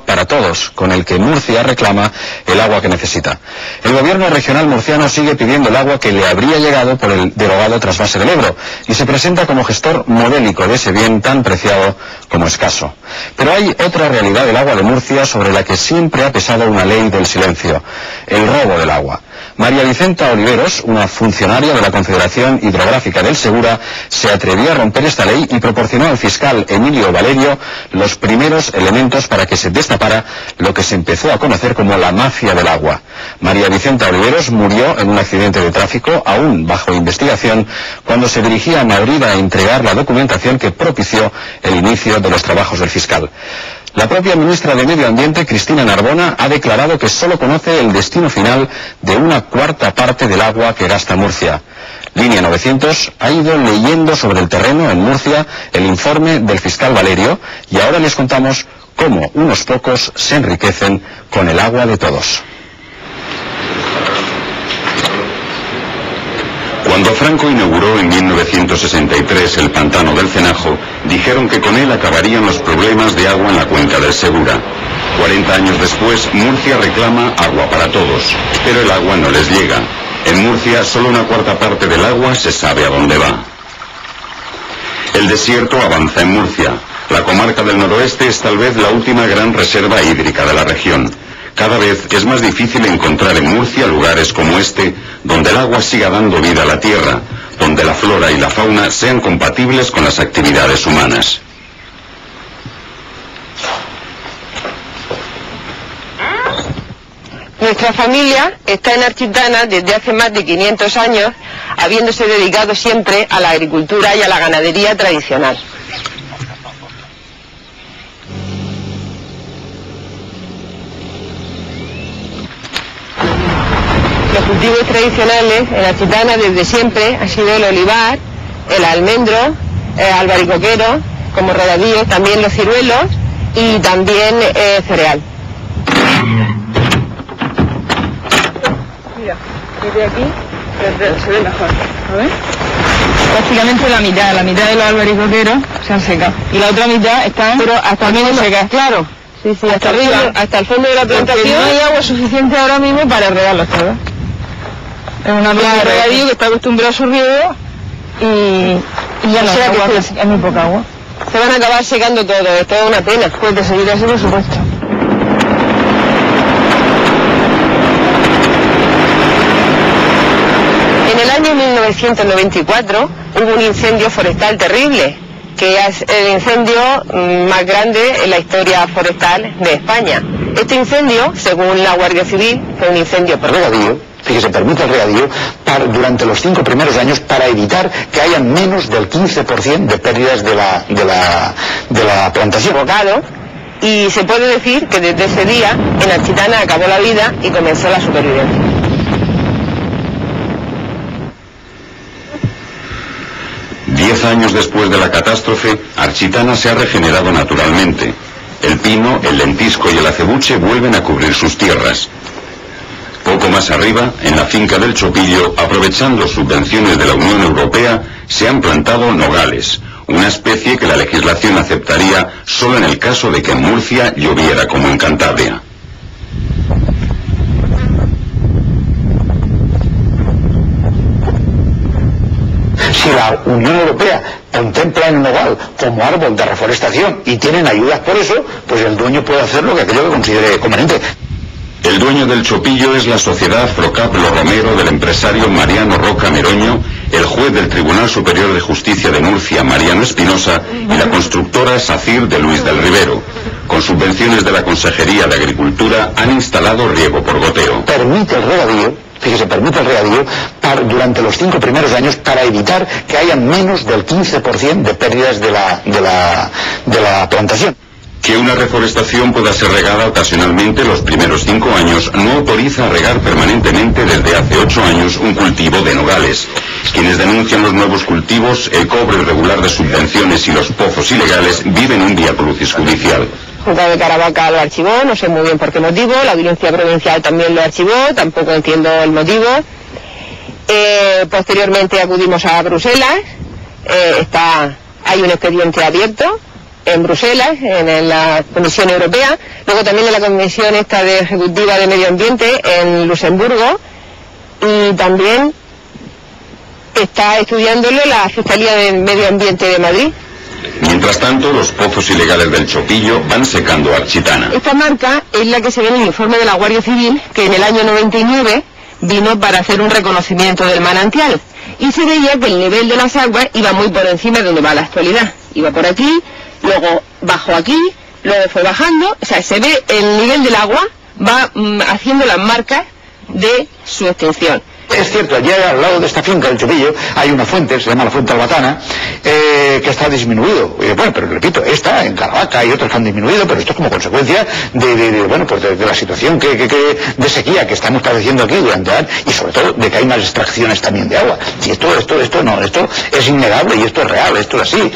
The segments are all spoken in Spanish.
para todos, con el que Murcia reclama el agua que necesita. El gobierno regional murciano sigue pidiendo el agua que le habría llegado por el derogado trasvase del Ebro y se presenta como gestor modélico de ese bien tan preciado como escaso. Pero hay otra realidad del agua de Murcia sobre la que siempre ha pesado una ley del silencio: el robo del agua. María Vicenta Oliveros, una funcionaria de la Confederación Hidrográfica del Segura, se atrevió a romper esta ley y proporcionó al fiscal Emilio Valerio los primeros elementos para que se destapara lo que se empezó a conocer como la mafia del agua. María Vicenta Oliveros murió en un accidente de tráfico, aún bajo investigación, cuando se dirigía a Madrid a entregar la documentación que propició el inicio de los trabajos del fiscal. La propia ministra de Medio Ambiente, Cristina Narbona, ha declarado que solo conoce el destino final de una cuarta parte del agua que gasta Murcia. Línea 900 ha ido leyendo sobre el terreno en Murcia el informe del fiscal Valerio y ahora les contamos cómo unos pocos se enriquecen con el agua de todos. Cuando Franco inauguró en 1963 el pantano del Cenajo, dijeron que con él acabarían los problemas de agua en la cuenca del Segura. 40 años después, Murcia reclama agua para todos, pero el agua no les llega. En Murcia, solo una cuarta parte del agua se sabe a dónde va. El desierto avanza en Murcia. La comarca del noroeste es tal vez la última gran reserva hídrica de la región. Cada vez es más difícil encontrar en Murcia lugares como este, donde el agua siga dando vida a la tierra, donde la flora y la fauna sean compatibles con las actividades humanas. Nuestra familia está en Architana desde hace más de 500 años, habiéndose dedicado siempre a la agricultura y a la ganadería tradicional. Los cultivos tradicionales en Architana desde siempre han sido el olivar, el almendro, el albaricoquero, como regadío, también los ciruelos y también cereal. Mira, desde aquí se ve mejor, ¿a ver? Prácticamente la mitad de los albaricoqueros se han secado y la otra mitad están también secas, claro. Sí, hasta arriba, hasta el fondo de la plantación. No hay agua suficiente ahora mismo para regarlos todos. Es una planta de regadío que está acostumbrado a su riego y ya no hay agua, es muy poca agua. Se van a acabar secando todo, es toda una pena. Pues de seguir así, por supuesto. En el año 1994 hubo un incendio forestal terrible, que es el incendio más grande en la historia forestal de España. Este incendio, según la Guardia Civil, fue un incendio por regadío. Fíjese, permite el regadío durante los 5 primeros años para evitar que haya menos del 15% de pérdidas de la plantación. Y se puede decir que desde ese día en Architana acabó la vida y comenzó la supervivencia. Diez años después de la catástrofe, Architana se ha regenerado naturalmente. El pino, el lentisco y el acebuche vuelven a cubrir sus tierras. Poco más arriba, en la finca del Chopillo, aprovechando subvenciones de la Unión Europea, se han plantado nogales, una especie que la legislación aceptaría solo en el caso de que en Murcia lloviera como en Cantabria. Si la Unión Europea contempla el nogal como árbol de reforestación y tienen ayudas por eso, pues el dueño puede hacer lo que aquello que considere conveniente. El dueño del Chopillo es la sociedad Procap Lo Romero del empresario Mariano Roca Meroño, el juez del Tribunal Superior de Justicia de Murcia, Mariano Espinosa, y la constructora SACIR de Luis del Rivero. Con subvenciones de la Consejería de Agricultura han instalado riego por goteo. Permite el regadío, fíjese, permite el regadío durante los 5 primeros años para evitar que haya menos del 15% de pérdidas de la plantación. Que una reforestación pueda ser regada ocasionalmente los primeros 5 años no autoriza a regar permanentemente desde hace 8 años un cultivo de nogales. Quienes denuncian los nuevos cultivos, el cobro irregular de subvenciones y los pozos ilegales viven un viacrucis judicial. Junta de Caravaca lo archivó, no sé muy bien por qué motivo, la Audiencia Provincial también lo archivó, tampoco entiendo el motivo. Posteriormente acudimos a Bruselas, hay un expediente abierto. en Bruselas, en la Comisión Europea, luego también en la Comisión Ejecutiva de Medio Ambiente en Luxemburgo, y también está estudiándolo la Fiscalía de Medio Ambiente de Madrid. Mientras tanto, los pozos ilegales del Chopillo van secando Architana. Esta marca es la que se ve en el informe de la Guardia Civil, que en el año 99 vino para hacer un reconocimiento del manantial, y se veía que el nivel de las aguas iba muy por encima de donde va la actualidad. Iba por aquí, luego bajó aquí, luego fue bajando, o sea, se ve el nivel del agua, va haciendo las marcas de su extinción. Es cierto, allí al lado de esta finca del Chopillo hay una fuente, se llama la Fuente Albatana, que está disminuido. Bueno, pero repito, esta en Caravaca y otros que han disminuido, pero esto es como consecuencia de la situación de sequía que estamos padeciendo aquí durante años, y sobre todo de que hay unas extracciones también de agua. Y esto es innegable, y esto es real, esto es así.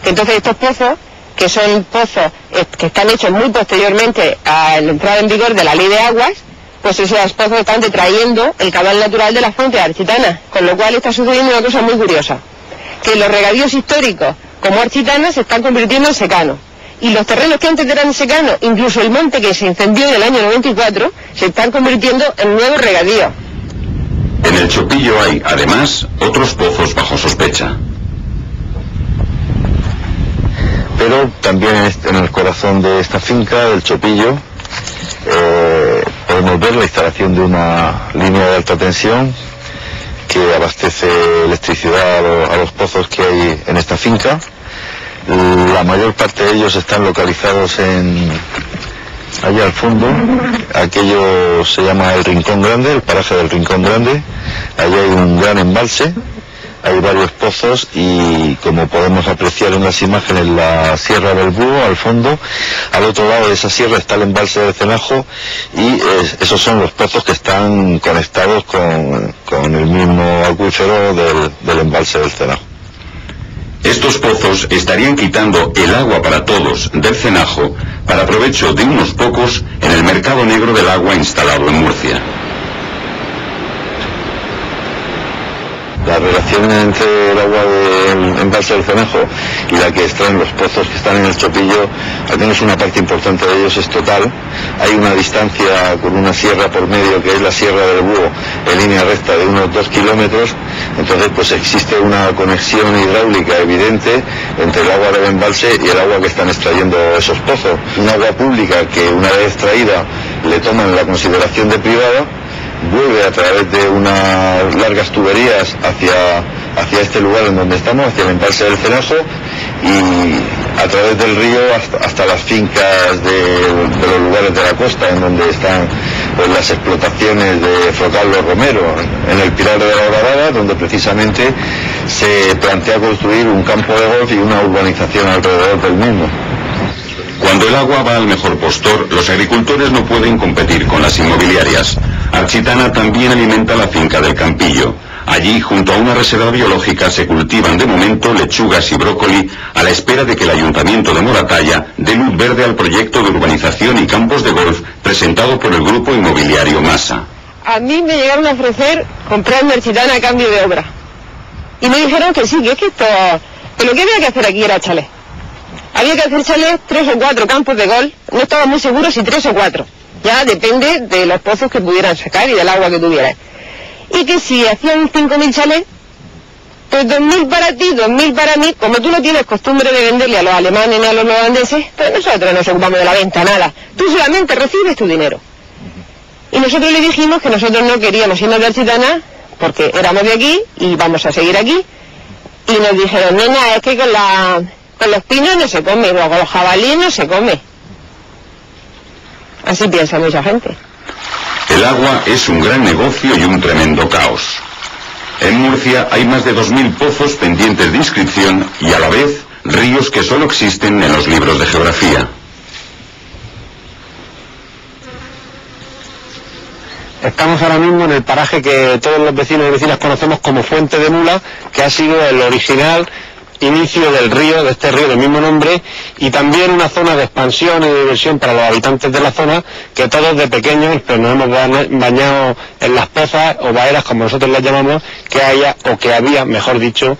Entonces estos pozos, que son pozos que están hechos muy posteriormente a la entrada en vigor de la Ley de Aguas, pues esos pozos están detrayendo el cabal natural de la fuente de Architana, con lo cual está sucediendo una cosa muy curiosa, que los regadíos históricos como Architana se están convirtiendo en secanos, y los terrenos que antes eran secanos, incluso el monte que se incendió en el año 94, se están convirtiendo en nuevos regadíos. En el Chopillo hay, además, otros pozos bajo sospecha. Pero también en el corazón de esta finca, del Chopillo, podemos ver la instalación de una línea de alta tensión que abastece electricidad a los pozos que hay en esta finca. La mayor parte de ellos están localizados allá al fondo. Aquello se llama el Rincón Grande, el paraje del Rincón Grande. Allí hay un gran embalse, hay varios pozos, y como podemos apreciar en las imágenes, la Sierra del Búho al fondo. Al otro lado de esa sierra está el embalse de Cenajo, y esos son los pozos que están conectados con el mismo acuífero del embalse del Cenajo. Estos pozos estarían quitando el agua para todos del Cenajo para provecho de unos pocos en el mercado negro del agua instalado en Murcia. La relación entre el agua del embalse del Cenajo y la que extraen los pozos que están en el Chopillo, al menos una parte importante de ellos, es total. Hay una distancia con una sierra por medio, que es la Sierra del Búho, en línea recta de unos 2 kilómetros. Entonces pues existe una conexión hidráulica evidente entre el agua del embalse y el agua que están extrayendo esos pozos. Un agua pública que, una vez extraída, le toman la consideración de privada, vuelve a través de unas largas tuberías hacia este lugar en donde estamos, hacia el embalse del Cenajo, y a través del río hasta las fincas de los lugares de la costa, en donde están pues las explotaciones de Frocarlo Romero, en el Pilar de la Horadada, donde precisamente se plantea construir un campo de golf y una urbanización alrededor del mismo. Cuando el agua va al mejor postor, los agricultores no pueden competir con las inmobiliarias. Architana también alimenta la finca del Campillo. Allí, junto a una reserva biológica, se cultivan de momento lechugas y brócoli, a la espera de que el Ayuntamiento de Moratalla dé luz verde al proyecto de urbanización y campos de golf presentado por el grupo inmobiliario Masa. A mí me llegaron a ofrecer comprarme Architana a cambio de obra, y me dijeron que sí, que es que lo que había que hacer aquí era chalet. Había que hacer chalet, 3 o 4 campos de golf, no estaba muy seguro si 3 o 4, ya depende de los pozos que pudieran sacar y del agua que tuvieran. Y que si hacían 5.000 chalets, pues 2.000 para ti, 2.000 para mí. Como tú no tienes costumbre de venderle a los alemanes ni a los holandeses, pues nosotros nos ocupamos de la venta, nada. Tú solamente recibes tu dinero. Y nosotros le dijimos que nosotros no queríamos irnos de Architana, porque éramos de aquí y vamos a seguir aquí. Y nos dijeron, nena, es que con los pinos no se come, o con los jabalíes no se come. Así piensa mucha gente. El agua es un gran negocio y un tremendo caos. En Murcia hay más de 2.000 pozos pendientes de inscripción y, a la vez, ríos que solo existen en los libros de geografía. Estamos ahora mismo en el paraje que todos los vecinos y vecinas conocemos como Fuente de Mula, que ha sido el original inicio del río, de este río del mismo nombre, y también una zona de expansión y de diversión para los habitantes de la zona, que todos de pequeños pues nos hemos bañado en las pozas o baeras, como nosotros las llamamos, que haya, o que había, mejor dicho,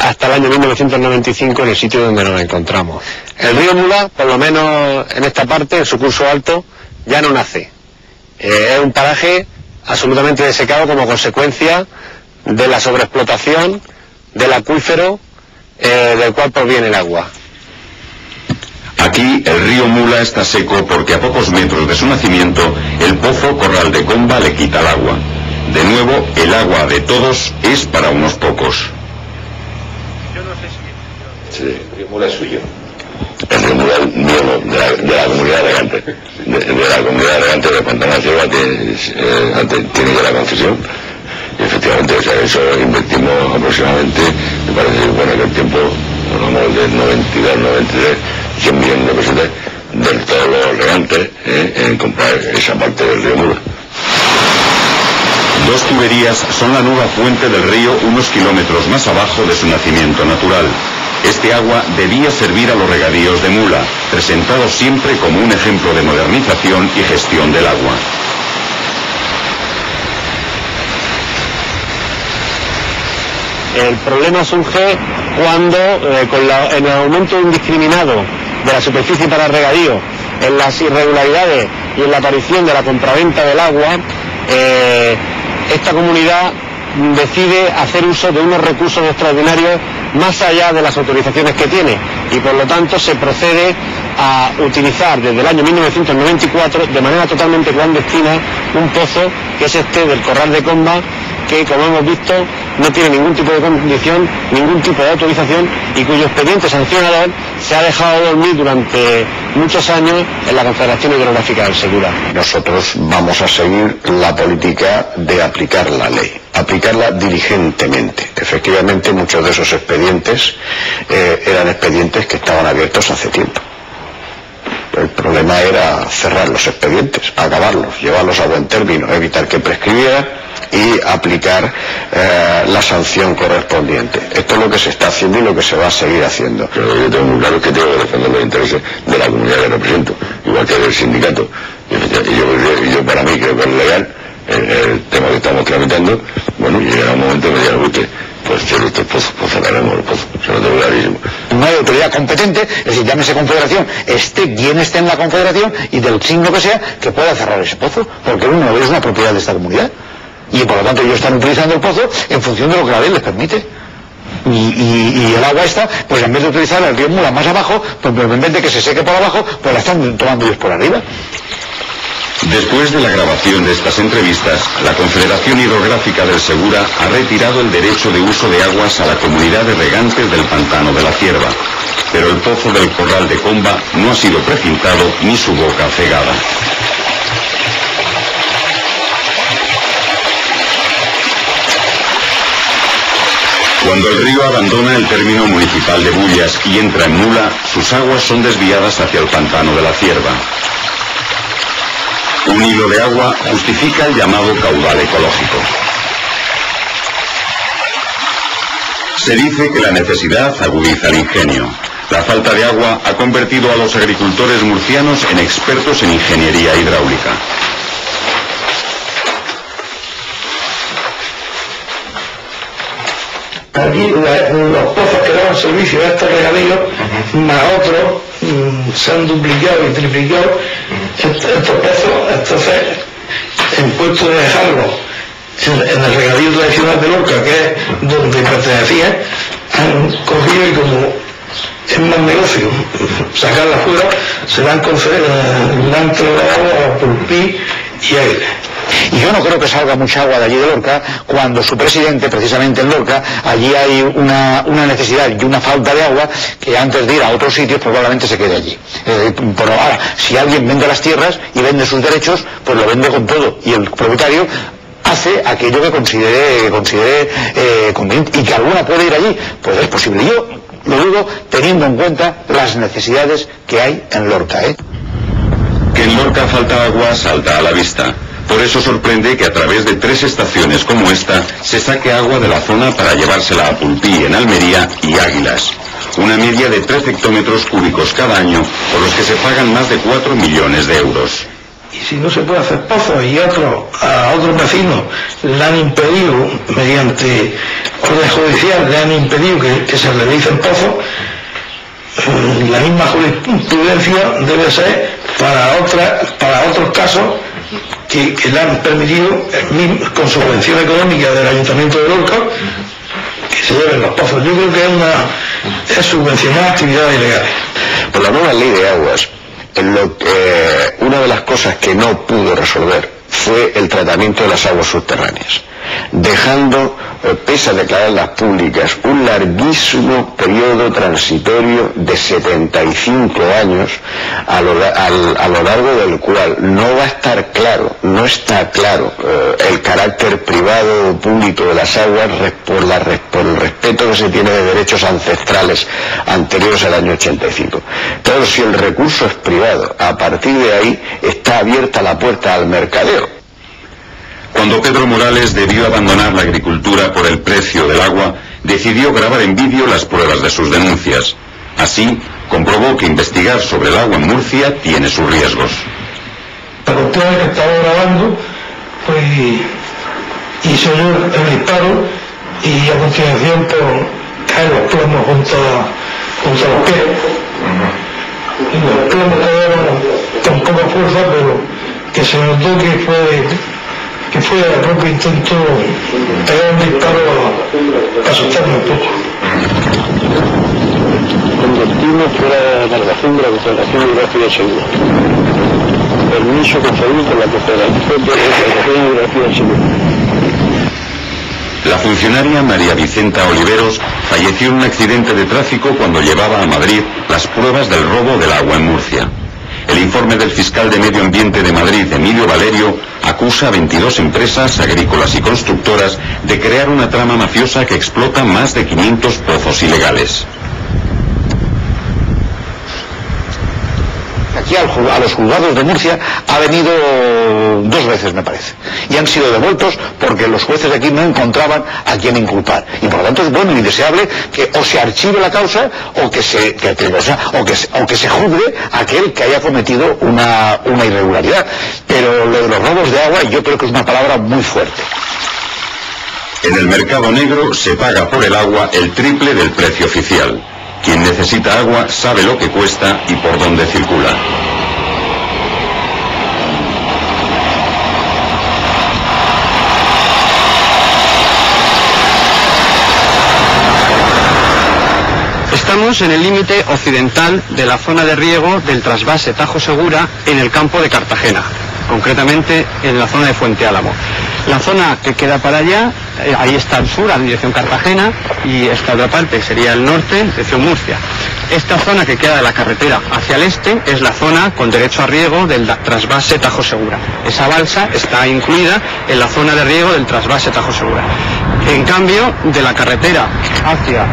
hasta el año 1995 en el sitio donde nos encontramos. El río Mula, por lo menos en esta parte, en su curso alto, ya no nace. Es un paraje absolutamente desecado como consecuencia de la sobreexplotación del acuífero del cual proviene el agua. Aquí el río Mula está seco porque a pocos metros de su nacimiento el pozo Corral de Comba le quita el agua. De nuevo, el agua de todos es para unos pocos. Sí, el río Mula es suyo. El río Mula es mío, de la comunidad regante. De la comunidad regante de Pantano de la Cierva tiene ya la concesión. Y efectivamente, o sea, eso invertimos aproximadamente, me parece bueno que el tiempo, hablamos del 92, 93, 100 millones de pesetas de todos los regantes en comprar esa parte del río Mula. Dos tuberías son la nueva fuente del río unos kilómetros más abajo de su nacimiento natural. Este agua debía servir a los regadíos de Mula, presentado siempre como un ejemplo de modernización y gestión del agua. El problema surge cuando, en el aumento indiscriminado de la superficie para regadío, en las irregularidades y en la aparición de la compraventa del agua, esta comunidad decide hacer uso de unos recursos extraordinarios más allá de las autorizaciones que tiene, y por lo tanto se procede a utilizar desde el año 1994 de manera totalmente clandestina un pozo que es este del Corral de Comba, que como hemos visto no tiene ningún tipo de condición, ningún tipo de autorización, y cuyo expediente sancionador se ha dejado dormir durante muchos años en la Confederación Hidrográfica del Segura. Nosotros vamos a seguir la política de aplicar la ley, aplicarla diligentemente. Efectivamente, muchos de esos expedientes eran expedientes que estaban abiertos hace tiempo. El problema era cerrar los expedientes, acabarlos, llevarlos a buen término, evitar que prescribiera y aplicar la sanción correspondiente. Esto es lo que se está haciendo y lo que se va a seguir haciendo. Pero yo tengo muy claro que tengo que defender los intereses de la comunidad que represento, igual que del sindicato. Y yo para mí creo que es legal el tema que estamos tramitando. Bueno, y llega un momento que me diga usted, pues cierre estos pozos, pues cerraremos los pozos, se lo tengo clarísimo. No hay autoridad competente, es decir, llámese confederación, esté quien esté en la confederación y del signo que sea, que pueda cerrar ese pozo, porque uno es una propiedad de esta comunidad. Y por lo tanto ellos están utilizando el pozo en función de lo que la ley les permite. Y el agua esta, pues en vez de utilizar el río Mula más abajo, pues en vez de que se seque por abajo, pues la están tomando ellos por arriba. Después de la grabación de estas entrevistas, la Confederación Hidrográfica del Segura ha retirado el derecho de uso de aguas a la comunidad de regantes del Pantano de la Cierva, pero el pozo del Corral de Comba no ha sido precintado ni su boca cegada. Cuando el río abandona el término municipal de Bullas y entra en Mula, sus aguas son desviadas hacia el Pantano de la Cierva. Un hilo de agua justifica el llamado caudal ecológico. Se dice que la necesidad agudiza el ingenio. La falta de agua ha convertido a los agricultores murcianos en expertos en ingeniería hidráulica. Aquí los pozos que daban servicio a este regadío, más otros, se han duplicado y triplicado. Estos pozos, entonces, en puesto de dejarlos en el regadío tradicional de Lorca, que es donde pertenecía, han cogido y como es más negocio sacarla fuera, se la han trasladado a Pulpí y Aire. Y yo no creo que salga mucha agua de allí de Lorca, cuando su presidente, precisamente en Lorca, allí hay una necesidad y una falta de agua que antes de ir a otros sitios probablemente se quede allí. Pero ahora, si alguien vende las tierras y vende sus derechos, pues lo vende con todo. Y el propietario hace aquello que considere conveniente, y que alguna puede ir allí, pues es posible. Yo lo digo teniendo en cuenta las necesidades que hay en Lorca. Que en Lorca falta agua salta a la vista. Por eso sorprende que a través de 3 estaciones como esta se saque agua de la zona para llevársela a Pulpí, en Almería, y Águilas. Una media de 3 hectómetros cúbicos cada año, por los que se pagan más de 4 millones de euros. y si no se puede hacer pozos y a otros vecinos le han impedido, mediante orden judicial, le han impedido que se realicen pozos, la misma jurisprudencia debe ser para otros casos que le han permitido, con subvención económica del Ayuntamiento de Lorca, que se lleven los pozos. Yo creo que es subvencionar actividades ilegales. Por la nueva ley de aguas, una de las cosas que no pudo resolver fue el tratamiento de las aguas subterráneas, dejando, pese a declararlas públicas, un larguísimo periodo transitorio de 75 años a lo largo del cual no está claro el carácter privado o público de las aguas por el respeto que se tiene de derechos ancestrales anteriores al año 85. Claro, si el recurso es privado, a partir de ahí está abierta la puerta al mercadeo. Cuando Pedro Morales debió abandonar la agricultura por el precio del agua, decidió grabar en vídeo las pruebas de sus denuncias. Así, comprobó que investigar sobre el agua en Murcia tiene sus riesgos. La cuestión es que estaba grabando, pues hizo yo el disparo y a continuación caen los plomos junto a los pies. Y los plomos cayeron con poca fuerza, pero que se notó que fue el propio intento pegar un disparo para asustarme un poco. Convertimos fuera de la narración de la Confederación Hidrográfica Segura. Permiso concedido por la Confederación Hidrográfica Segura. La funcionaria María Vicenta Oliveros falleció en un accidente de tráfico cuando llevaba a Madrid las pruebas del robo del agua en Murcia. El informe del fiscal de Medio Ambiente de Madrid, Emilio Valerio, acusa a 22 empresas agrícolas y constructoras de crear una trama mafiosa que explota más de 500 pozos ilegales. Aquí a los juzgados de Murcia ha venido 2 veces, me parece, y han sido devueltos porque los jueces de aquí no encontraban a quién inculpar, y por lo tanto es bueno y deseable que o se archive la causa o que se juzgue a aquel que haya cometido una irregularidad. Pero lo de los robos de agua yo creo que es una palabra muy fuerte. En el mercado negro se paga por el agua el triple del precio oficial. Quien necesita agua sabe lo que cuesta y por dónde circula. Estamos en el límite occidental de la zona de riego del trasvase Tajo Segura en el campo de Cartagena, concretamente en la zona de Fuente Álamo. La zona que queda para allá, ahí está el sur, a dirección Cartagena, y esta otra parte sería el norte, dirección Murcia. Esta zona que queda de la carretera hacia el este es la zona con derecho a riego del trasvase Tajo Segura. Esa balsa está incluida en la zona de riego del trasvase Tajo Segura. En cambio, de la carretera hacia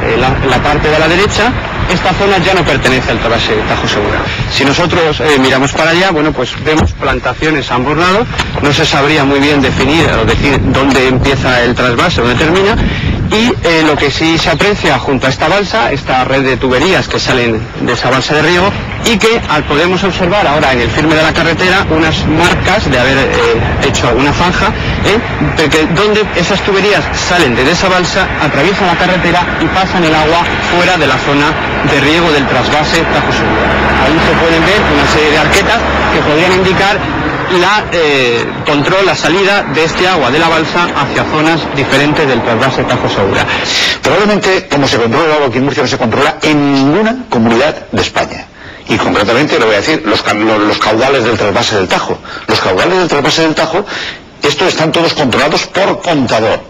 la parte de la derecha, esta zona ya no pertenece al trasvase Tajo Segura. Si nosotros miramos para allá, bueno, pues vemos plantaciones a ambos lados, no se sabría muy bien definir o decir dónde empieza el trasvase, dónde termina, y lo que sí se aprecia junto a esta balsa, esta red de tuberías que salen de esa balsa de riego, y que podemos observar ahora en el firme de la carretera unas marcas de haber hecho una zanja, donde esas tuberías salen de esa balsa, atraviesan la carretera y pasan el agua fuera de la zona de riego del trasvase Tajo Segura. Ahí se pueden ver una serie de arquetas que podrían indicar la salida de este agua de la balsa hacia zonas diferentes del trasvase Tajo Segura. Probablemente, como se controla el agua aquí en Murcia, no se controla en ninguna comunidad de España. Y concretamente, le voy a decir, los caudales del trasvase del Tajo. Los caudales del trasvase del Tajo, estos están todos controlados por contador.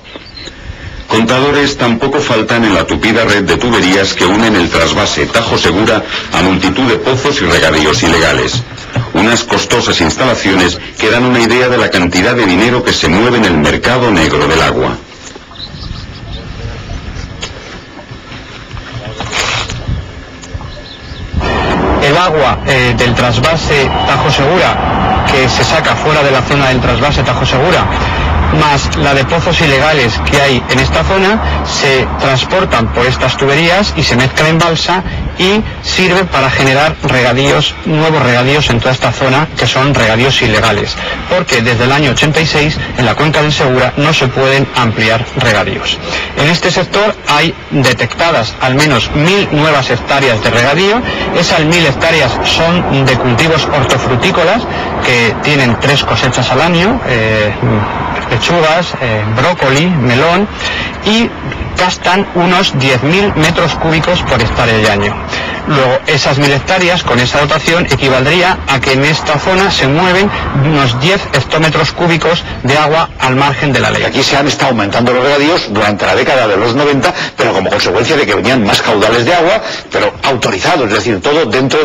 Contadores tampoco faltan en la tupida red de tuberías que unen el trasvase Tajo Segura a multitud de pozos y regadíos ilegales. Unas costosas instalaciones que dan una idea de la cantidad de dinero que se mueve en el mercado negro del agua. El agua del trasvase Tajo Segura, que se saca fuera de la zona del trasvase Tajo Segura, más la de pozos ilegales que hay en esta zona, se transportan por estas tuberías y se mezclan en balsa y se sirve para generar regadíos, nuevos regadíos en toda esta zona, que son regadíos ilegales, porque desde el año 86 en la cuenca del Segura no se pueden ampliar regadíos. En este sector hay detectadas al menos 1000 nuevas hectáreas de regadío. Esas 1000 hectáreas son de cultivos hortofrutícolas que tienen 3 cosechas al año, lechugas, brócoli, melón, y gastan unos 10.000 metros cúbicos por hectárea y año. Luego, esas 1000 hectáreas, con esa dotación, equivaldría a que en esta zona se mueven unos 10 hectómetros cúbicos de agua al margen de la ley. Aquí se han estado aumentando los regadíos durante la década de los 90, pero como consecuencia de que venían más caudales de agua, pero autorizados, es decir, todo dentro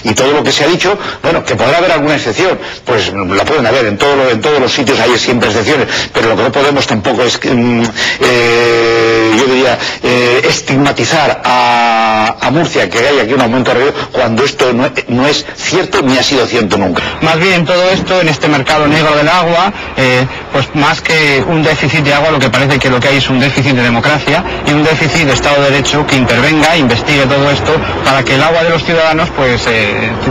y todo lo que se ha dicho, bueno, que podrá haber alguna excepción, pues la pueden haber, en todos los sitios hay siempre excepciones, pero lo que no podemos tampoco es, yo diría, estigmatizar a Murcia, que hay aquí un aumento de regadío, cuando esto no es cierto ni ha sido cierto nunca. Más bien todo esto en este mercado negro del agua, pues más que un déficit de agua, lo que parece que lo que hay es un déficit de democracia y un déficit de Estado de Derecho que intervenga, investigue todo esto para que el agua de los ciudadanos pues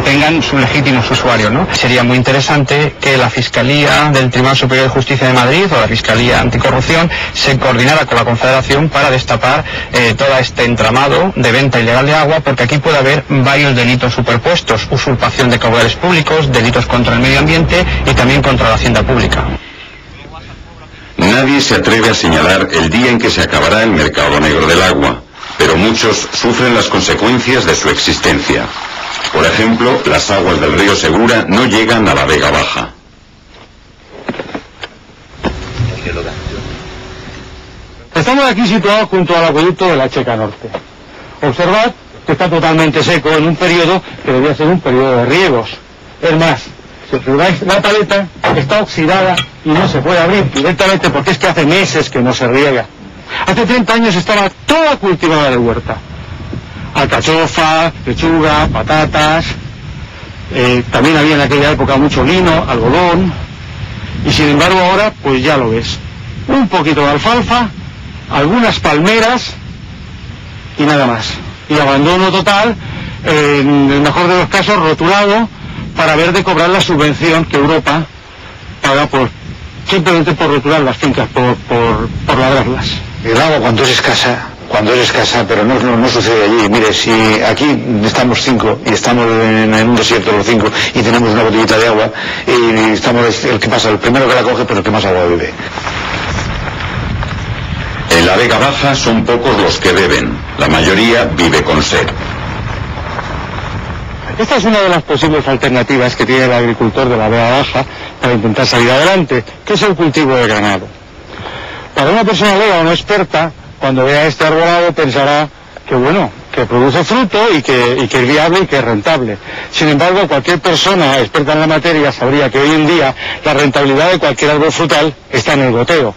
tengan sus legítimos usuarios, ¿no? Sería muy interesante que la Fiscalía del Tribunal Superior de Justicia de Madrid o la Fiscalía Anticorrupción se coordinara con la Confederación para destapar todo este entramado de venta ilegal de agua, porque aquí puede haber varios delitos superpuestos: usurpación de caudales públicos, delitos contra el medio ambiente y también contra la hacienda pública. Nadie se atreve a señalar el día en que se acabará el mercado negro del agua, pero muchos sufren las consecuencias de su existencia. Por ejemplo, las aguas del río Segura no llegan a la Vega Baja. Estamos aquí situados junto al acueducto de la Checa Norte. Observad que está totalmente seco en un periodo que debía ser un periodo de riegos. Es más, si observáis la paleta, está oxidada y no se puede abrir directamente porque es que hace meses que no se riega. Hace 30 años estaba toda cultivada de huerta. Alcachofa, lechuga, patatas, también había en aquella época mucho lino, algodón, y sin embargo ahora, pues ya lo ves. Un poquito de alfalfa, algunas palmeras y nada más. Y abandono total, en el mejor de los casos rotulado, para ver de cobrar la subvención que Europa paga simplemente por rotular las fincas, por labrarlas. El agua cuando es escasa, pero no sucede allí. Mire, si aquí estamos 5 y estamos en un desierto los 5 y tenemos una botellita de agua y estamos el que pasa, el primero que la coge, pero el que más agua bebe. En la Vega Baja son pocos los que beben, la mayoría vive con sed. Esta es una de las posibles alternativas que tiene el agricultor de la Vega Baja para intentar salir adelante, que es el cultivo de ganado. Para una persona lega o no experta, cuando vea este arbolado pensará que bueno, que produce fruto y que es viable y que es rentable. Sin embargo, cualquier persona experta en la materia sabría que hoy en día la rentabilidad de cualquier árbol frutal está en el goteo.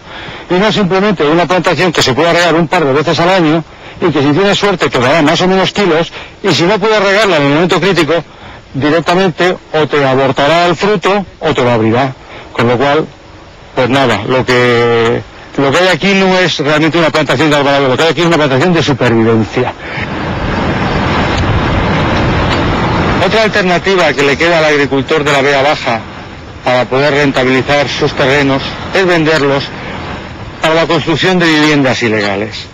Y no simplemente una plantación que se pueda regar un par de veces al año y que si tiene suerte te dará más o menos kilos, y si no puedes regarla en el momento crítico, directamente o te abortará el fruto o te lo abrirá. Con lo cual, pues nada, lo que hay aquí no es realmente una plantación de algodón, lo que hay aquí es una plantación de supervivencia. Otra alternativa que le queda al agricultor de la Vega Baja para poder rentabilizar sus terrenos es venderlos para la construcción de viviendas ilegales.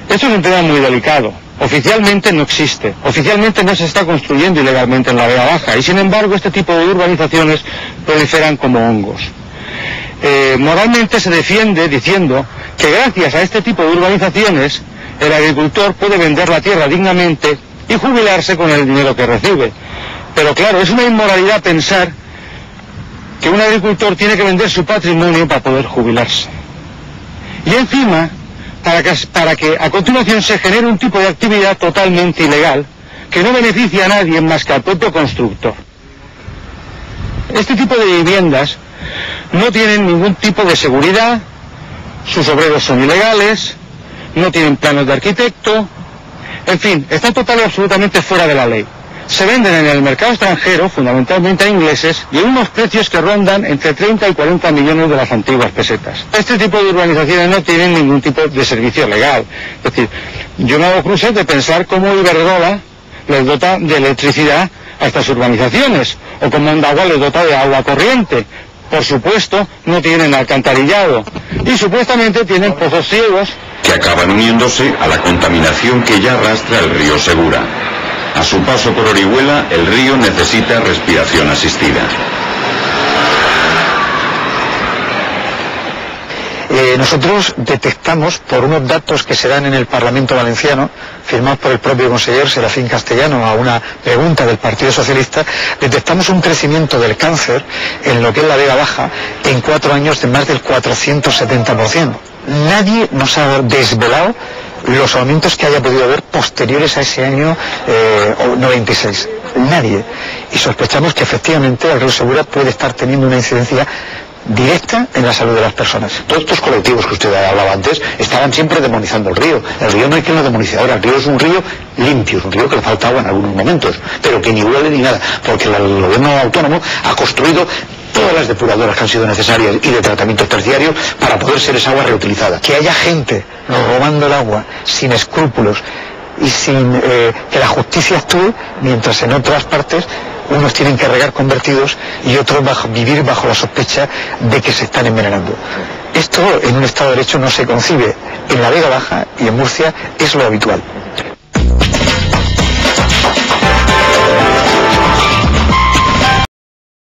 Esto es un tema muy delicado. Oficialmente no existe. Oficialmente no se está construyendo ilegalmente en la Vega Baja y sin embargo este tipo de urbanizaciones proliferan como hongos. Moralmente se defiende diciendo que gracias a este tipo de urbanizaciones el agricultor puede vender la tierra dignamente y jubilarse con el dinero que recibe. Pero claro, es una inmoralidad pensar que un agricultor tiene que vender su patrimonio para poder jubilarse. Y encima, para que a continuación se genere un tipo de actividad totalmente ilegal que no beneficia a nadie más que al propio constructor. Este tipo de viviendas no tienen ningún tipo de seguridad, sus obreros son ilegales, no tienen planos de arquitecto, en fin, están total y absolutamente fuera de la ley. se venden en el mercado extranjero, fundamentalmente a ingleses, y en unos precios que rondan entre 30 y 40 millones de las antiguas pesetas. Este tipo de urbanizaciones no tienen ningún tipo de servicio legal. Es decir, yo me hago cruces de pensar cómo Iberdrola les dota de electricidad a estas urbanizaciones, o como Ondagua les dota de agua corriente. Por supuesto, no tienen alcantarillado, y supuestamente tienen pozos ciegos que acaban uniéndose a la contaminación que ya arrastra el río Segura. A su paso por Orihuela, el río necesita respiración asistida. Nosotros detectamos, por unos datos que se dan en el Parlamento Valenciano, firmados por el propio conseller Serafín Castellano a una pregunta del Partido Socialista, detectamos un crecimiento del cáncer en lo que es la Vega Baja en 4 años de más del 470%. Nadie nos ha desvelado los aumentos que haya podido haber posteriores a ese año 96. Nadie. Y sospechamos que efectivamente el río Segura puede estar teniendo una incidencia directa en la salud de las personas. Todos estos colectivos que usted hablaba antes estaban siempre demonizando el río. El río no hay quien lo demonice ahora. El río es un río limpio, es un río que le falta agua en algunos momentos, pero que ni huele ni nada, porque el gobierno autónomo ha construido todas las depuradoras que han sido necesarias y de tratamientos terciarios para poder ser esa agua reutilizada. Que haya gente robando el agua sin escrúpulos y sin que la justicia actúe, mientras en otras partes unos tienen que regar convertidos y otros vivir bajo la sospecha de que se están envenenando. Esto en un Estado de Derecho no se concibe. En la Vega Baja y en Murcia es lo habitual.